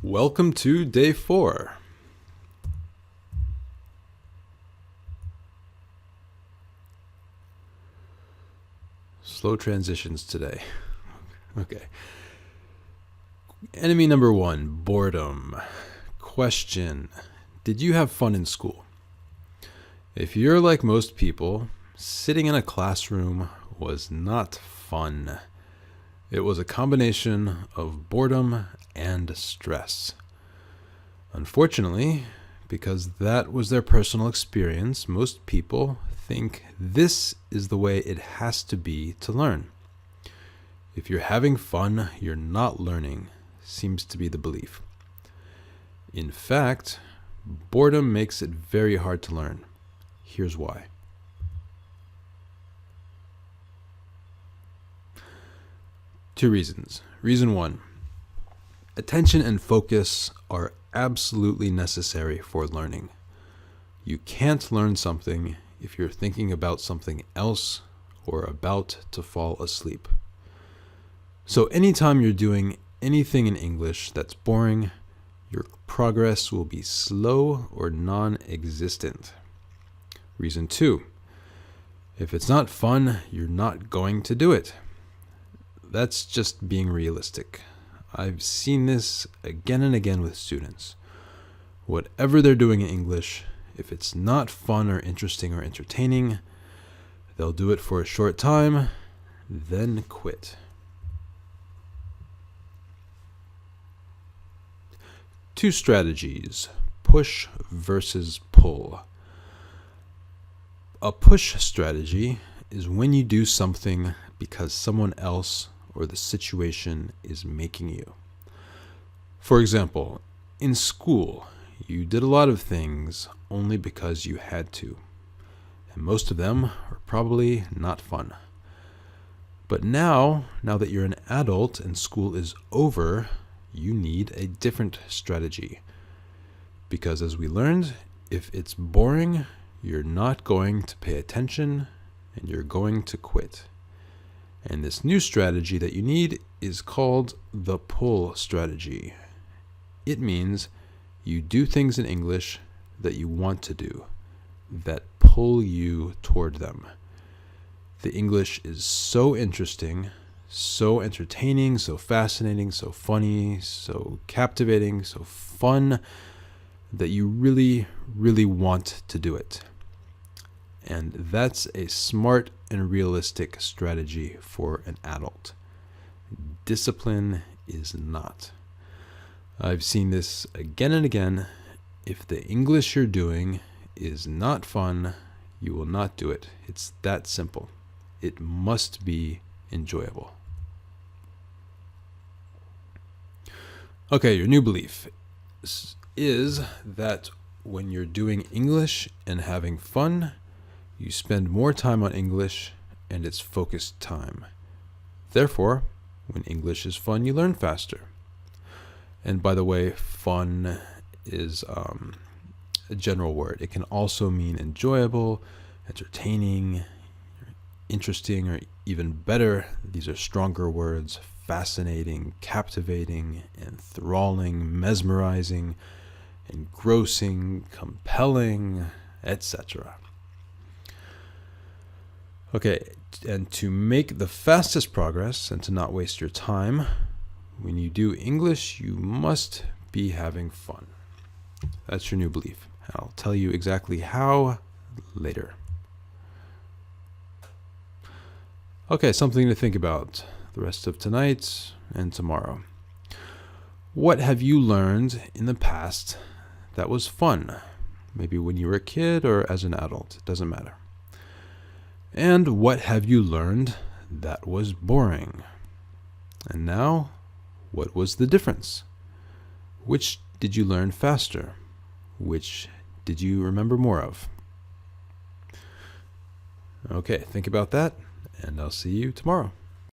Welcome to day 4. Slow transitions today. Okay. Enemy number 1, boredom. Question: did you have fun in school? If you're like most people, sitting in a classroom was not fun. It was a combination of boredom and stress. Unfortunately, because that was their personal experience, most people think this is the way it has to be to learn. If you're having fun, you're not learning, seems to be the belief. In fact, boredom makes it very hard to learn. Here's why. Two reasons. Reason 1. Attention and focus are absolutely necessary for learning. You can't learn something if you're thinking about something else or about to fall asleep. So anytime you're doing anything in English that's boring, your progress will be slow or non-existent. Reason 2. If it's not fun, you're not going to do it. That's just being realistic. I've seen this again and again with students. Whatever they're doing in English, if it's not fun or interesting or entertaining, they'll do it for a short time, then quit. Two strategies: push versus pull. A push strategy is when you do something because someone else or the situation is making you. For example, in school, you did a lot of things only because you had to, and most of them are probably not fun. But now that you're an adult and school is over, you need a different strategy. Because as we learned, if it's boring, you're not going to pay attention and you're going to quit. And this new strategy that you need is called the pull strategy. It means you do things in English that you want to do, that pull you toward them. The English is so interesting, so entertaining, so fascinating, so funny, so captivating, so fun, that you really, really want to do it. And that's a smart and realistic strategy for an adult. Discipline is not. I've seen this again and again. If the English you're doing is not fun, you will not do it. It's that simple. It must be enjoyable. Okay, your new belief is that when you're doing English and having fun, you spend more time on English and it's focused time. Therefore, when English is fun, you learn faster. And by the way, fun is a general word. It can also mean enjoyable, entertaining, interesting, or even better. These are stronger words: fascinating, captivating, enthralling, mesmerizing, engrossing, compelling, etc. Okay, and to make the fastest progress and to not waste your time, when you do English, you must be having fun. That's your new belief. I'll tell you exactly how later. Okay, something to think about the rest of tonight and tomorrow. What have you learned in the past that was fun? Maybe when you were a kid or as an adult, it doesn't matter. And what have you learned that was boring? And now, what was the difference? Which did you learn faster? Which did you remember more of? Okay, think about that, and I'll see you tomorrow.